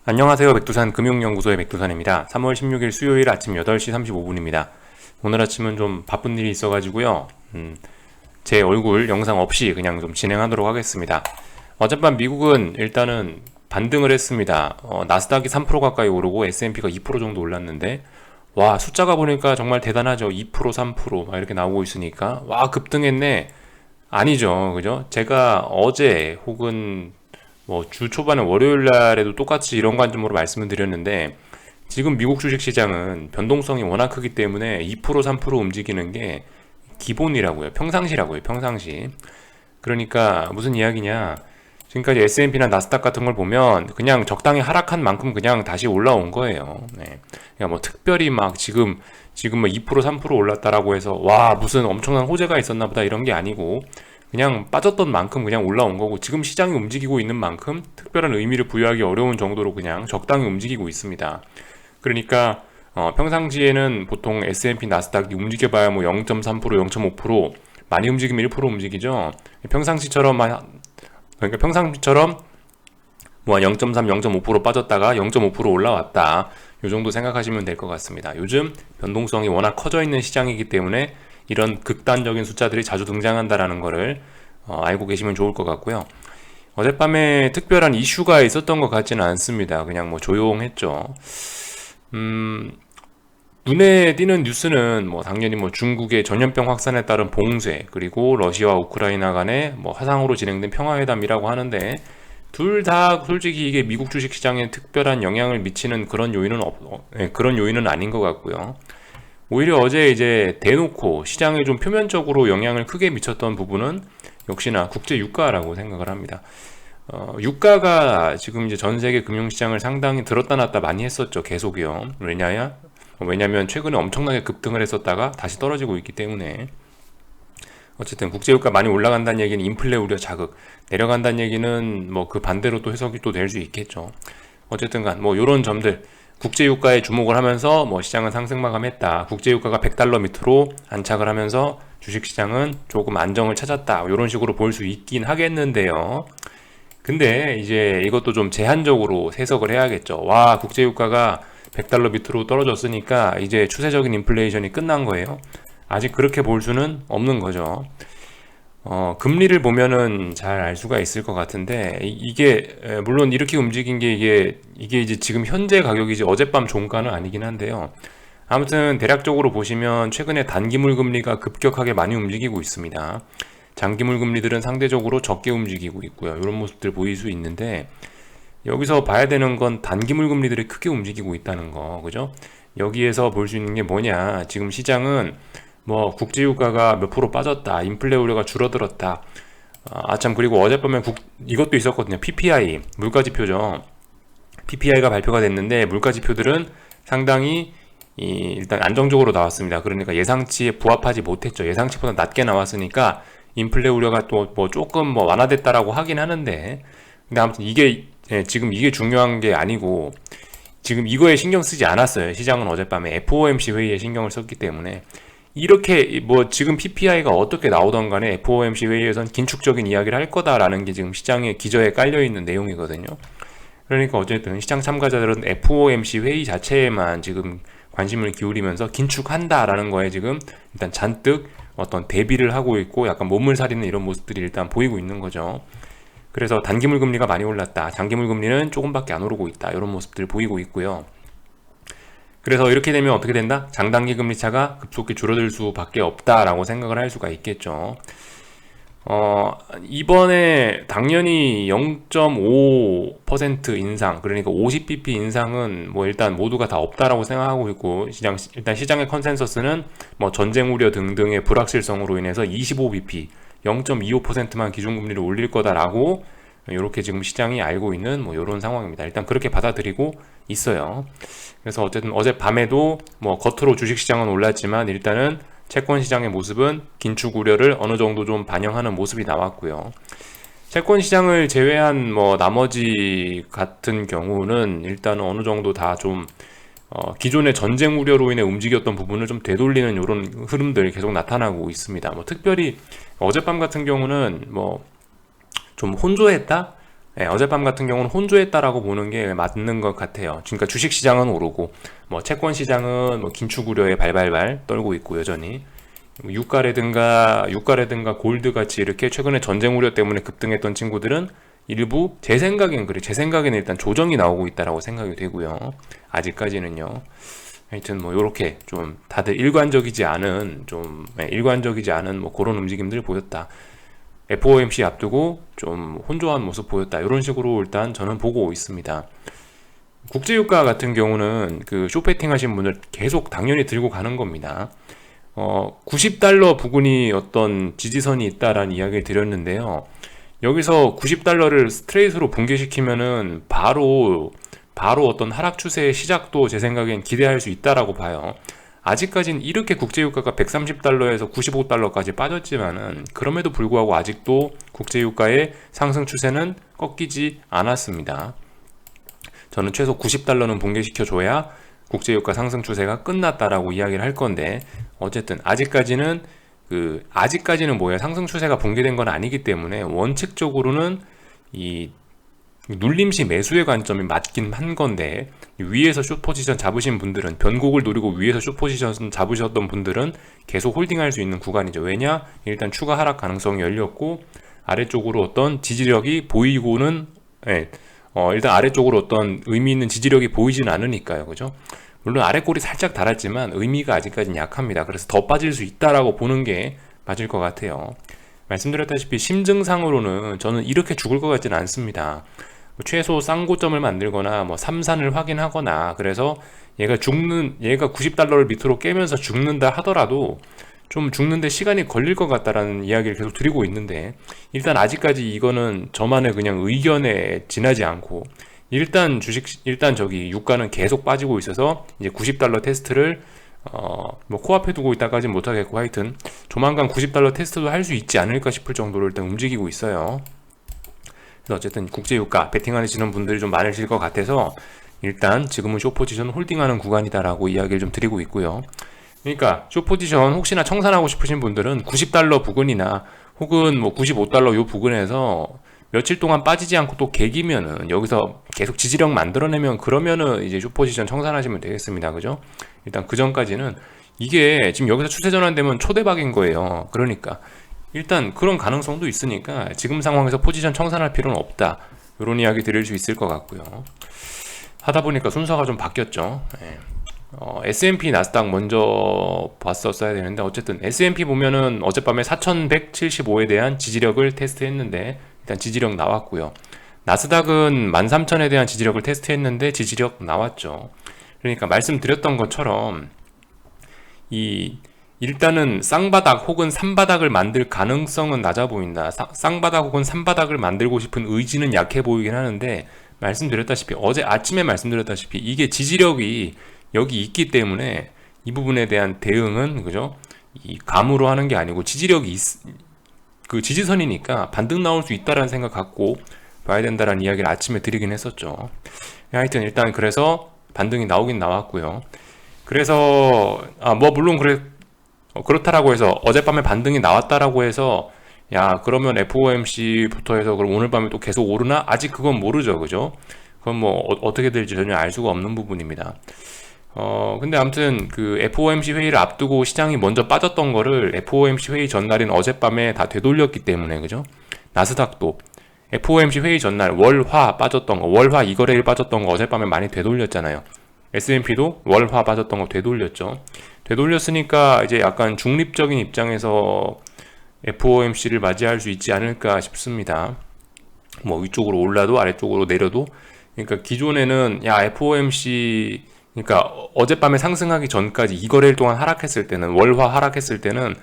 안녕하세요. 백두산 금융연구소의 백두산입니다. 3월 16일 수요일 아침 8시 35분입니다. 오늘 아침은 좀 바쁜 일이 있어가지고요. 제 얼굴 영상 없이 그냥 좀 진행하도록 하겠습니다. 어젯밤 미국은 일단은 반등을 했습니다. 나스닥이 3% 가까이 오르고 S&P가 2% 정도 올랐는데 와, 숫자가 보니까 정말 대단하죠. 2%, 3% 막 이렇게 나오고 있으니까 와, 급등했네. 아니죠. 그죠? 제가 어제 혹은 뭐 주 초반에 월요일 날에도 똑같이 이런 관점으로 말씀을 드렸는데 지금 미국 주식 시장은 변동성이 워낙 크기 때문에 2% 3% 움직이는 게 기본이라고요. 평상시라고요. 평상시. 그러니까 무슨 이야기냐? 지금까지 S&P나 나스닥 같은 걸 보면 그냥 적당히 하락한 만큼 그냥 다시 올라온 거예요. 네. 그러니까 뭐 특별히 막 지금 뭐 2% 3% 올랐다라고 해서 와 무슨 엄청난 호재가 있었나 보다 이런 게 아니고 그냥 빠졌던 만큼 그냥 올라온 거고 지금 시장이 움직이고 있는 만큼 특별한 의미를 부여하기 어려운 정도로 그냥 적당히 움직이고 있습니다. 그러니까 평상시에는 보통 S&P 나스닥이 움직여봐야 뭐 0.3% 0.5% 많이 움직이면 1% 움직이죠. 그러니까 평상시처럼 뭐 0.3, 0.5% 빠졌다가 0.5% 올라왔다. 요 정도 생각하시면 될 것 같습니다. 요즘 변동성이 워낙 커져 있는 시장이기 때문에 이런 극단적인 숫자들이 자주 등장한다라는 거를 알고 계시면 좋을 것 같고요. 어젯밤에 특별한 이슈가 있었던 것 같지는 않습니다. 그냥 뭐 조용했죠. 눈에 띄는 뉴스는 뭐 당연히 뭐 중국의 전염병 확산에 따른 봉쇄 그리고 러시아와 우크라이나 간의 뭐 화상으로 진행된 평화회담이라고 하는데 둘 다 솔직히 이게 미국 주식 시장에 특별한 영향을 미치는 그런 요인은 아닌 것 같고요. 오히려 어제 이제 대놓고 시장에 좀 표면적으로 영향을 크게 미쳤던 부분은 역시나 국제 유가라고 생각을 합니다. 유가가 지금 이제 전 세계 금융시장을 상당히 들었다 놨다 많이 했었죠. 계속이요. 왜냐면 최근에 엄청나게 급등을 했었다가 다시 떨어지고 있기 때문에 어쨌든 국제유가 많이 올라간다는 얘기는 인플레 우려 자극, 내려간다는 얘기는 뭐 그 반대로 또 해석이 또 될 수 있겠죠. 어쨌든 간뭐 요런 점들 국제유가에 주목을 하면서 뭐 시장은 상승 마감했다. 국제유가가 100달러 밑으로 안착을 하면서 주식시장은 조금 안정을 찾았다. 이런 식으로 볼 수 있긴 하겠는데요. 근데 이제 이것도 좀 제한적으로 해석을 해야겠죠. 와, 국제유가가 100달러 밑으로 떨어졌으니까 이제 추세적인 인플레이션이 끝난 거예요. 아직 그렇게 볼 수는 없는 거죠. 금리를 보면은 잘 알 수가 있을 것 같은데, 물론 이렇게 움직인 게 이게 이제 지금 현재 가격이지 어젯밤 종가는 아니긴 한데요. 아무튼 대략적으로 보시면 최근에 단기물 금리가 급격하게 많이 움직이고 있습니다. 장기물 금리들은 상대적으로 적게 움직이고 있고요. 이런 모습들 보일 수 있는데, 여기서 봐야 되는 건 단기물 금리들이 크게 움직이고 있다는 거, 그죠? 여기에서 볼 수 있는 게 뭐냐? 지금 시장은 뭐 국제유가가 몇 프로 빠졌다, 인플레 우려가 줄어들었다. 참 그리고 어젯밤에 이것도 있었거든요. PPI 물가지표죠. PPI가 발표가 됐는데 물가지표들은 상당히 일단 안정적으로 나왔습니다. 그러니까 예상치에 부합하지 못했죠. 예상치보다 낮게 나왔으니까 인플레 우려가 또 뭐 조금 뭐 완화됐다라고 하긴 하는데, 근데 아무튼 지금 이게 중요한 게 아니고 지금 이거에 신경 쓰지 않았어요. 시장은 어젯밤에 FOMC 회의에 신경을 썼기 때문에 이렇게 뭐 지금 PPI가 어떻게 나오던 간에 FOMC 회의에선 긴축적인 이야기를 할 거다라는 게 지금 시장의 기저에 깔려 있는 내용이거든요. 그러니까 어쨌든 시장 참가자들은 FOMC 회의 자체에만 지금 관심을 기울이면서 긴축한다라는 거에 지금 일단 잔뜩 어떤 대비를 하고 있고 약간 몸을 사리는 이런 모습들이 일단 보이고 있는 거죠. 그래서 단기물 금리가 많이 올랐다. 장기물 금리는 조금밖에 안 오르고 있다. 이런 모습들을 보이고 있고요. 그래서 이렇게 되면 어떻게 된다? 장단기 금리 차가 급속히 줄어들 수밖에 없다라고 생각을 할 수가 있겠죠. 이번에 당연히 0.5% 인상, 그러니까 50bp 인상은 뭐 일단 모두가 다 없다라고 생각하고 있고, 일단 시장의 컨센서스는 뭐 전쟁 우려 등등의 불확실성으로 인해서 25bp, 0.25%만 기준금리를 올릴 거다라고 이렇게 지금 시장이 알고 있는 뭐 이런 상황입니다. 일단 그렇게 받아들이고 있어요. 그래서 어쨌든 어젯밤에도 뭐 겉으로 주식시장은 올랐지만 일단은 채권 시장의 모습은 긴축 우려를 어느 정도 좀 반영하는 모습이 나왔고요. 채권 시장을 제외한 뭐 나머지 같은 경우는 일단 어느 정도 다 좀 기존의 전쟁 우려로 인해 움직였던 부분을 좀 되돌리는 이런 흐름들이 계속 나타나고 있습니다. 뭐 특별히 어젯밤 같은 경우는 뭐 좀 혼조했다? 어젯밤 같은 경우는 혼조했다라고 보는 게 맞는 것 같아요. 그러니까 주식 시장은 오르고 뭐 채권 시장은 뭐 긴축 우려에 발발발 떨고 있고 여전히 유가라든가 골드 같이 이렇게 최근에 전쟁 우려 때문에 급등했던 친구들은 일부 제 생각에는 일단 조정이 나오고 있다라고 생각이 되고요. 아직까지는요. 하여튼 뭐 요렇게 좀 다들 일관적이지 않은 뭐 그런 움직임들 보였다. FOMC 앞두고 좀 혼조한 모습 보였다. 이런 식으로 일단 저는 보고 있습니다. 국제유가 같은 경우는 그 쇼패팅 하신 분들 계속 당연히 들고 가는 겁니다. 90달러 부근이 어떤 지지선이 있다라는 이야기를 드렸는데요. 여기서 90달러를 스트레이트로 붕괴시키면은 바로 어떤 하락 추세의 시작도 제 생각엔 기대할 수 있다라고 봐요. 아직까진 이렇게 국제유가가 130달러에서 95달러까지 빠졌지만은 그럼에도 불구하고 아직도 국제유가의 상승 추세는 꺾이지 않았습니다. 저는 최소 90달러는 붕괴시켜줘야 국제유가 상승 추세가 끝났다라고 이야기를 할 건데 어쨌든 아직까지는 뭐예요? 상승 추세가 붕괴된 건 아니기 때문에 원칙적으로는 이 눌림시 매수의 관점이 맞긴 한 건데 위에서 숏포지션 잡으신 분들은 변곡을 노리고 위에서 숏포지션 잡으셨던 분들은 계속 홀딩할 수 있는 구간이죠. 왜냐? 일단 추가 하락 가능성이 열렸고 아래쪽으로 어떤 지지력이 보이고는 일단 아래쪽으로 어떤 의미 있는 지지력이 보이진 않으니까요. 그죠? 물론 아래골이 살짝 달았지만 의미가 아직까지는 약합니다. 그래서 더 빠질 수 있다라고 보는 게 맞을 것 같아요. 말씀드렸다시피 심증상으로는 저는 이렇게 죽을 것 같지는 않습니다. 최소 쌍고점을 만들거나 뭐 삼산을 확인하거나 그래서 얘가 90달러를 밑으로 깨면서 죽는다 하더라도 좀 죽는데 시간이 걸릴 것 같다라는 이야기를 계속 드리고 있는데 일단 아직까지 이거는 저만의 그냥 의견에 지나지 않고 일단 유가는 계속 빠지고 있어서 이제 90달러 테스트를 뭐 코앞에 두고 있다까지는 못하겠고 하여튼 조만간 90달러 테스트도 할 수 있지 않을까 싶을 정도로 일단 움직이고 있어요. 어쨌든 국제유가 베팅하시는 분들이 좀 많으실 것 같아서 일단 지금은 숏포지션 홀딩하는 구간이다라고 이야기를 좀 드리고 있고요. 그러니까 숏포지션 혹시나 청산하고 싶으신 분들은 90달러 부근이나 혹은 뭐 95달러 요 부근에서 며칠 동안 빠지지 않고 또 개기면은 여기서 계속 지지력 만들어내면 그러면은 이제 숏포지션 청산하시면 되겠습니다. 그죠? 일단 그 전까지는 이게 지금 여기서 추세 전환되면 초대박인 거예요. 그러니까 일단 그런 가능성도 있으니까 지금 상황에서 포지션 청산할 필요는 없다. 이런 이야기 드릴 수 있을 것 같고요. 하다 보니까 순서가 좀 바뀌었죠. S&P 나스닥 먼저 봤었어야 되는데 어쨌든 S&P 보면은 어젯밤에 4175에 대한 지지력을 테스트했는데 일단 지지력 나왔고요. 나스닥은 13,000에 대한 지지력을 테스트했는데 지지력 나왔죠. 그러니까 말씀드렸던 것처럼 일단은 쌍바닥 혹은 삼바닥을 만들 가능성은 낮아 보인다. 쌍바닥 혹은 삼바닥을 만들고 싶은 의지는 약해 보이긴 하는데 어제 아침에 말씀드렸다시피 이게 지지력이 여기 있기 때문에 이 부분에 대한 대응은 그죠? 이 감으로 하는 게 아니고 그 지지선이니까 반등 나올 수 있다라는 생각 갖고 봐야 된다라는 이야기를 아침에 드리긴 했었죠. 하여튼 일단 그래서 반등이 나오긴 나왔고요. 그래서 물론 그렇다라고 해서 어젯밤에 반등이 나왔다라고 해서 야 그러면 FOMC부터 해서 그럼 오늘 밤에 또 계속 오르나? 아직 그건 모르죠. 그죠? 그건 뭐 어떻게 될지 전혀 알 수가 없는 부분입니다. 근데 아무튼 그 FOMC 회의를 앞두고 시장이 먼저 빠졌던 거를 FOMC 회의 전날인 어젯밤에 다 되돌렸기 때문에 그죠? 나스닥도 FOMC 회의 전날 월화 이거래일 빠졌던 거 어젯밤에 많이 되돌렸잖아요. S&P도 월화 빠졌던 거 되돌렸죠. 되돌렸으니까 이제 약간 중립적인 입장에서 FOMC를 맞이할 수 있지 않을까 싶습니다. 뭐 위쪽으로 올라도 아래쪽으로 내려도 그러니까 기존에는 FOMC 그러니까 어젯밤에 상승하기 전까지 이거래일 동안 하락했을 때는 월화 하락했을 때는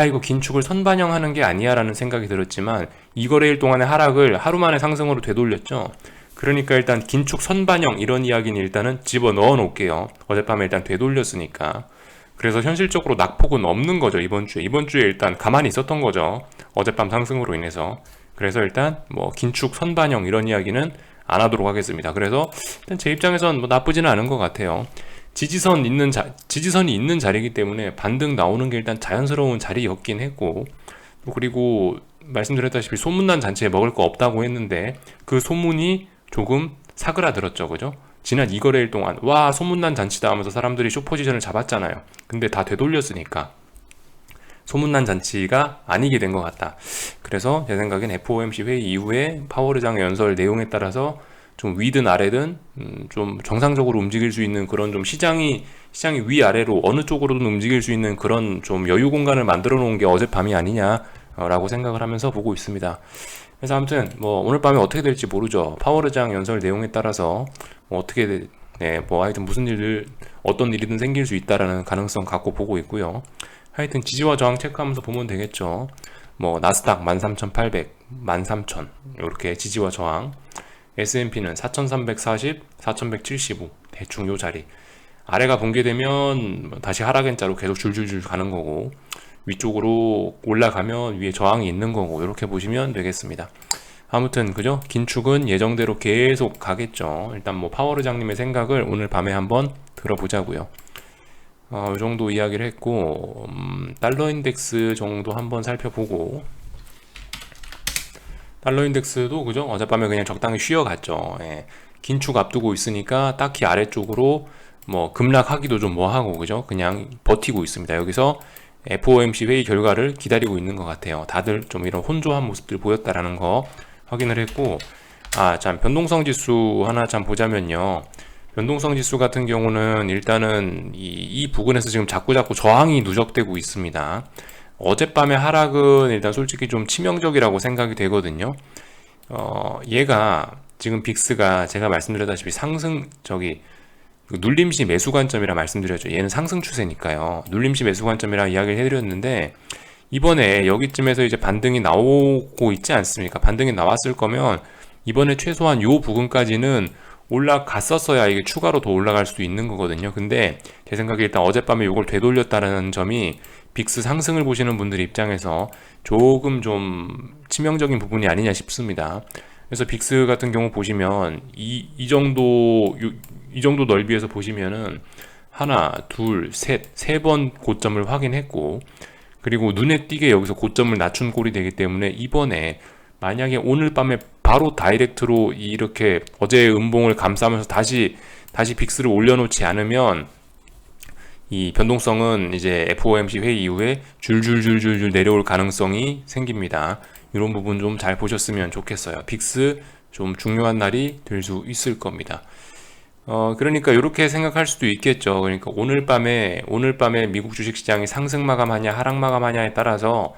이거 긴축을 선반영하는 게 아니야 라는 생각이 들었지만 이거래일 동안의 하락을 하루 만에 상승으로 되돌렸죠. 그러니까 일단 긴축 선반영 이런 이야기는 일단은 집어넣어 놓을게요. 어젯밤에 일단 되돌렸으니까. 그래서 현실적으로 낙폭은 없는 거죠. 이번 주에 일단 가만히 있었던 거죠. 어젯밤 상승으로 인해서. 그래서 일단 뭐 긴축 선반영 이런 이야기는 안 하도록 하겠습니다. 그래서 일단 제 입장에선 뭐 나쁘지는 않은 것 같아요. 지지선이 있는 자리이기 때문에 반등 나오는 게 일단 자연스러운 자리였긴 했고 그리고 말씀드렸다시피 소문난 잔치에 먹을 거 없다고 했는데 그 소문이 조금 사그라들었죠. 그죠? 지난 2거래일 동안 와 소문난 잔치다 하면서 사람들이 숏포지션을 잡았잖아요. 근데 다 되돌렸으니까 소문난 잔치가 아니게 된 것 같다. 그래서 제 생각엔 FOMC 회의 이후에 파월 의장의 연설 내용에 따라서 좀 위든 아래든 좀 정상적으로 움직일 수 있는 그런 좀 시장이 위아래로 어느 쪽으로든 움직일 수 있는 그런 좀 여유 공간을 만들어 놓은 게 어젯밤이 아니냐라고 생각을 하면서 보고 있습니다. 그래서 아무튼 뭐 오늘 밤에 어떻게 될지 모르죠. 파월 의장 연설 내용에 따라서 뭐 뭐 하여튼 어떤 일이든 생길 수 있다라는 가능성 갖고 보고 있고요. 하여튼 지지와 저항 체크하면서 보면 되겠죠. 뭐 나스닥 13,800, 13,000 이렇게 지지와 저항, S&P는 4,340, 4,175 대충 요 자리. 아래가 붕괴되면 다시 하락 N자로 계속 줄줄줄 가는 거고 위쪽으로 올라가면 위에 저항이 있는 거고 이렇게 보시면 되겠습니다. 아무튼 그죠? 긴축은 예정대로 계속 가겠죠. 일단 뭐 파월 의장님의 생각을 오늘 밤에 한번 들어보자고요. 이 정도 이야기를 했고 달러 인덱스 정도 한번 살펴보고 달러 인덱스도 그죠? 어젯밤에 그냥 적당히 쉬어갔죠. 예. 긴축 앞두고 있으니까 딱히 아래쪽으로 뭐 급락하기도 좀 뭐하고 그죠? 그냥 버티고 있습니다. 여기서 FOMC 회의 결과를 기다리고 있는 것 같아요. 다들 좀 이런 혼조한 모습들 보였다라는 거 확인을 했고 참 변동성 지수 하나 참 보자면요. 변동성 지수 같은 경우는 일단은 이 부근에서 지금 자꾸 저항이 누적되고 있습니다. 어젯밤의 하락은 일단 솔직히 좀 치명적이라고 생각이 되거든요. 얘가 지금 빅스가 제가 말씀드렸다시피 눌림시 매수 관점이라 말씀드렸죠. 얘는 상승 추세니까요. 눌림시 매수 관점이라 이야기를 해드렸는데 이번에 여기쯤에서 이제 반등이 나오고 있지 않습니까? 반등이 나왔을 거면 이번에 최소한 요 부근까지는 올라갔었어야 이게 추가로 더 올라갈 수도 있는 거거든요. 근데 제 생각에 일단 어젯밤에 이걸 되돌렸다는 점이 빅스 상승을 보시는 분들 입장에서 조금 좀 치명적인 부분이 아니냐 싶습니다. 그래서 빅스 같은 경우 보시면 이 정도 넓이에서 보시면은 하나, 둘, 세 번 고점을 확인했고 그리고 눈에 띄게 여기서 고점을 낮춘 꼴이 되기 때문에 이번에 만약에 오늘 밤에 바로 다이렉트로 이렇게 어제의 음봉을 감싸면서 다시 빅스를 올려놓지 않으면 이 변동성은 이제 FOMC 회의 이후에 줄줄줄줄줄 내려올 가능성이 생깁니다. 이런 부분 좀 잘 보셨으면 좋겠어요. 빅스 좀 중요한 날이 될 수 있을 겁니다. 그러니까 이렇게 생각할 수도 있겠죠. 그러니까 오늘 밤에 미국 주식시장이 상승 마감하냐 하락 마감하냐에 따라서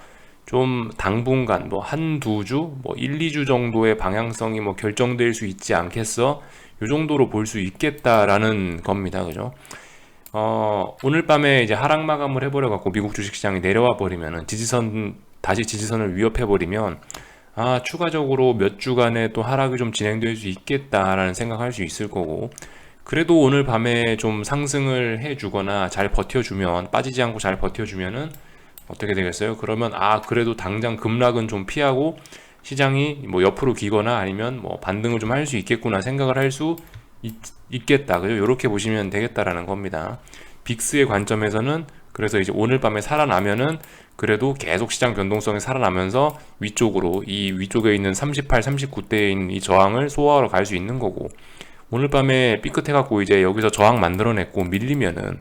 좀 당분간 뭐 한두 주, 뭐 1, 2주 정도의 방향성이 뭐 결정될 수 있지 않겠어? 이 정도로 볼 수 있겠다라는 겁니다. 그죠? 오늘 밤에 이제 하락 마감을 해버려 갖고 미국 주식시장이 내려와 버리면은 다시 지지선을 위협해 버리면 추가적으로 몇 주간의 또 하락이 좀 진행될 수 있겠다라는 생각할 수 있을 거고 그래도 오늘 밤에 좀 상승을 해주거나 잘 버텨주면 빠지지 않고 잘 버텨주면은 어떻게 되겠어요? 그러면 그래도 당장 급락은 좀 피하고 시장이 뭐 옆으로 기거나 아니면 뭐 반등을 좀 할 수 있겠구나 생각을 할 수 있겠다. 그죠? 이렇게 보시면 되겠다라는 겁니다. 빅스의 관점에서는 그래서 이제 오늘 밤에 살아나면은 그래도 계속 시장 변동성이 살아나면서 위쪽에 있는 38, 39대에 있는 이 저항을 소화하러 갈 수 있는 거고 오늘 밤에 삐끗해갖고 이제 여기서 저항 만들어냈고 밀리면은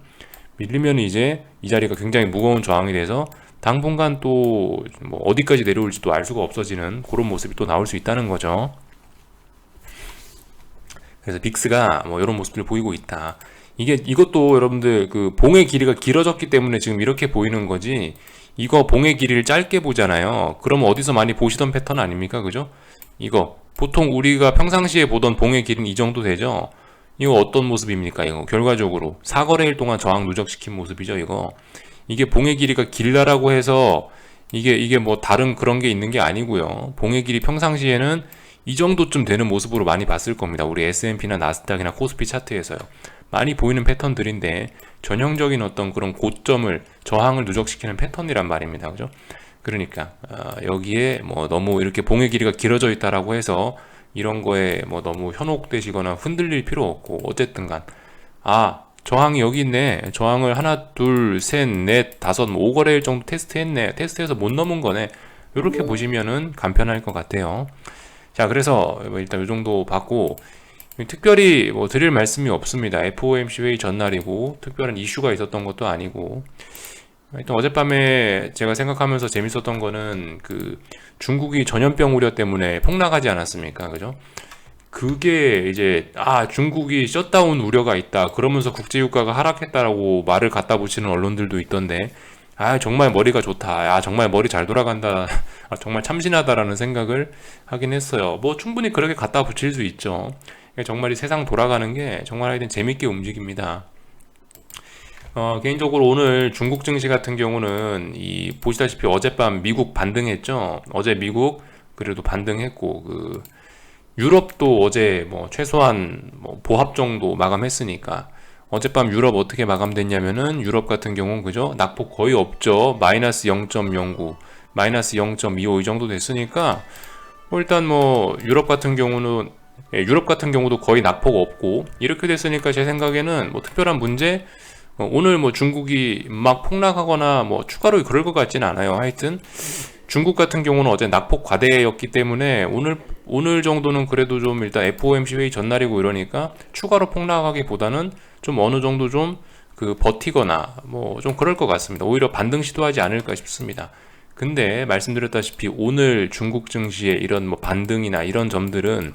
이제 이 자리가 굉장히 무거운 저항이 돼서 당분간 또 뭐 어디까지 내려올지도 알 수가 없어지는 그런 모습이 또 나올 수 있다는 거죠. 그래서 빅스가 뭐 이런 모습을 보이고 있다. 이것도 여러분들 그 봉의 길이가 길어졌기 때문에 지금 이렇게 보이는 거지. 이거 봉의 길이를 짧게 보잖아요. 그러면 어디서 많이 보시던 패턴 아닙니까? 그죠? 이거 보통 우리가 평상시에 보던 봉의 길이는 이 정도 되죠? 이거 어떤 모습입니까? 이거 결과적으로 4거래일 동안 저항 누적시킨 모습이죠. 이게 봉의 길이가 길다라고 해서 이게 뭐 다른 그런 게 있는 게 아니고요. 봉의 길이 평상시에는 이 정도쯤 되는 모습으로 많이 봤을 겁니다. 우리 S&P나 나스닥이나 코스피 차트에서요. 많이 보이는 패턴들인데 전형적인 어떤 그런 고점을 저항을 누적시키는 패턴이란 말입니다. 그죠? 그러니까 여기에 뭐 너무 이렇게 봉의 길이가 길어져 있다라고 해서 이런 거에 뭐 너무 현혹되시거나 흔들릴 필요 없고 어쨌든 간 저항이 여기 있네. 저항을 하나, 둘, 셋, 넷, 다섯, 5거래일 정도 테스트했네. 테스트해서 못 넘은 거네. 이렇게 보시면은 간편할 것 같아요. 자, 그래서 뭐 일단 이 정도 받고 특별히 뭐 드릴 말씀이 없습니다. FOMC 회의 전날이고 특별한 이슈가 있었던 것도 아니고, 하여튼 어젯밤에 제가 생각하면서 재밌었던 거는 그 중국이 전염병 우려 때문에 폭락하지 않았습니까? 그죠? 그게 이제 중국이 셧다운 우려가 있다 그러면서 국제유가가 하락했다라고 말을 갖다 붙이는 언론들도 있던데, 정말 머리가 좋다, 정말 머리 잘 돌아간다, 정말 참신하다라는 생각을 하긴 했어요. 뭐 충분히 그렇게 갖다 붙일 수 있죠. 정말 이 세상 돌아가는 게 정말 하여튼 재밌게 움직입니다. 개인적으로 오늘 중국 증시 같은 경우는 보시다시피 어젯밤 미국 반등했죠. 어제 미국 그래도 반등했고, 유럽도 어제 뭐 최소한 뭐 보합 정도 마감했으니까, 어젯밤 유럽 어떻게 마감됐냐면은 유럽 같은 경우는 그죠? 낙폭 거의 없죠. 마이너스 0.09, 마이너스 0.25 이 정도 됐으니까 뭐 일단 뭐 유럽 같은 경우는 유럽 같은 경우도 거의 낙폭 없고, 이렇게 됐으니까 제 생각에는 뭐 특별한 문제, 오늘 뭐 중국이 막 폭락하거나 뭐 추가로 그럴 것 같지는 않아요. 하여튼 중국 같은 경우는 어제 낙폭 과대였기 때문에 오늘 정도는 그래도 좀 일단 FOMC 회의 전날이고 이러니까 추가로 폭락하기보다는 좀 어느 정도 좀 버티거나 뭐 좀 그럴 것 같습니다. 오히려 반등 시도하지 않을까 싶습니다. 근데 말씀드렸다시피 오늘 중국 증시의 이런 뭐 반등이나 이런 점들은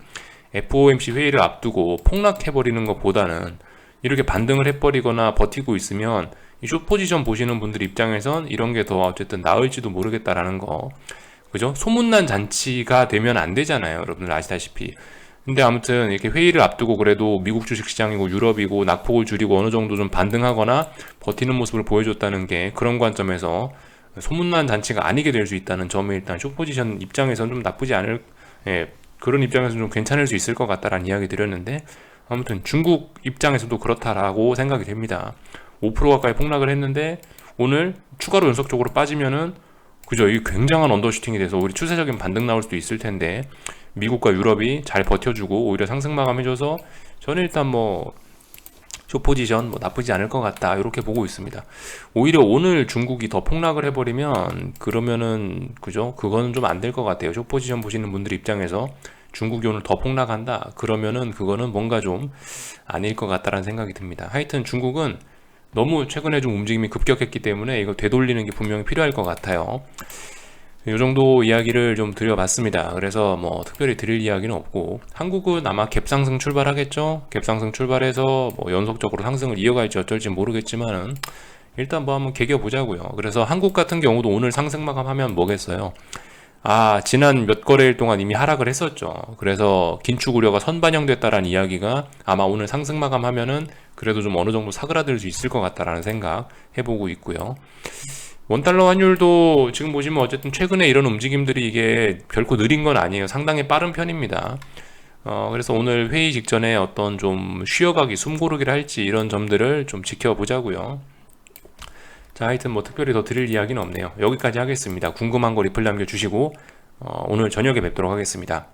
FOMC 회의를 앞두고 폭락해버리는 것보다는 이렇게 반등을 해버리거나 버티고 있으면 이 숏포지션 보시는 분들 입장에선 이런 게 더 어쨌든 나을지도 모르겠다라는 거, 그죠? 소문난 잔치가 되면 안 되잖아요, 여러분들 아시다시피. 근데 아무튼 이렇게 회의를 앞두고 그래도 미국 주식시장이고 유럽이고 낙폭을 줄이고 어느 정도 좀 반등하거나 버티는 모습을 보여줬다는 게 그런 관점에서 소문난 잔치가 아니게 될 수 있다는 점이 일단 숏포지션 입장에서는 좀 나쁘지 않을, 그런 입장에서는 좀 괜찮을 수 있을 것 같다라는 이야기 드렸는데, 아무튼 중국 입장에서도 그렇다라고 생각이 됩니다. 5% 가까이 폭락을 했는데 오늘 추가로 연속적으로 빠지면은 그죠, 이 굉장한 언더슈팅이 돼서 우리 추세적인 반등 나올 수도 있을 텐데, 미국과 유럽이 잘 버텨주고 오히려 상승 마감해줘서 저는 일단 뭐 숏포지션 뭐 나쁘지 않을 것 같다 이렇게 보고 있습니다. 오히려 오늘 중국이 더 폭락을 해버리면 그러면은 그죠, 그거는 좀 안 될 것 같아요. 숏포지션 보시는 분들 입장에서 중국이 오늘 더 폭락한다 그러면은 그거는 뭔가 좀 아닐 것 같다라는 생각이 듭니다. 하여튼 중국은 너무 최근에 좀 움직임이 급격했기 때문에 이걸 되돌리는 게 분명히 필요할 것 같아요. 이 정도 이야기를 좀 드려봤습니다. 그래서 뭐 특별히 드릴 이야기는 없고, 한국은 아마 갭상승 출발하겠죠. 갭상승 출발해서 뭐 연속적으로 상승을 이어갈지 어쩔지 모르겠지만은 일단 뭐 한번 개겨보자고요. 그래서 한국 같은 경우도 오늘 상승 마감하면 뭐겠어요. 지난 몇 거래일 동안 이미 하락을 했었죠. 그래서 긴축 우려가 선반영됐다라는 이야기가 아마 오늘 상승 마감하면은 그래도 좀 어느 정도 사그라들 수 있을 것 같다라는 생각 해보고 있고요. 원달러 환율도 지금 보시면 어쨌든 최근에 이런 움직임들이 이게 결코 느린 건 아니에요. 상당히 빠른 편입니다. 그래서 오늘 회의 직전에 어떤 좀 쉬어가기, 숨고르기를 할지 이런 점들을 좀 지켜보자고요. 자, 하여튼 뭐 특별히 더 드릴 이야기는 없네요. 여기까지 하겠습니다. 궁금한 거 리플 남겨주시고 오늘 저녁에 뵙도록 하겠습니다.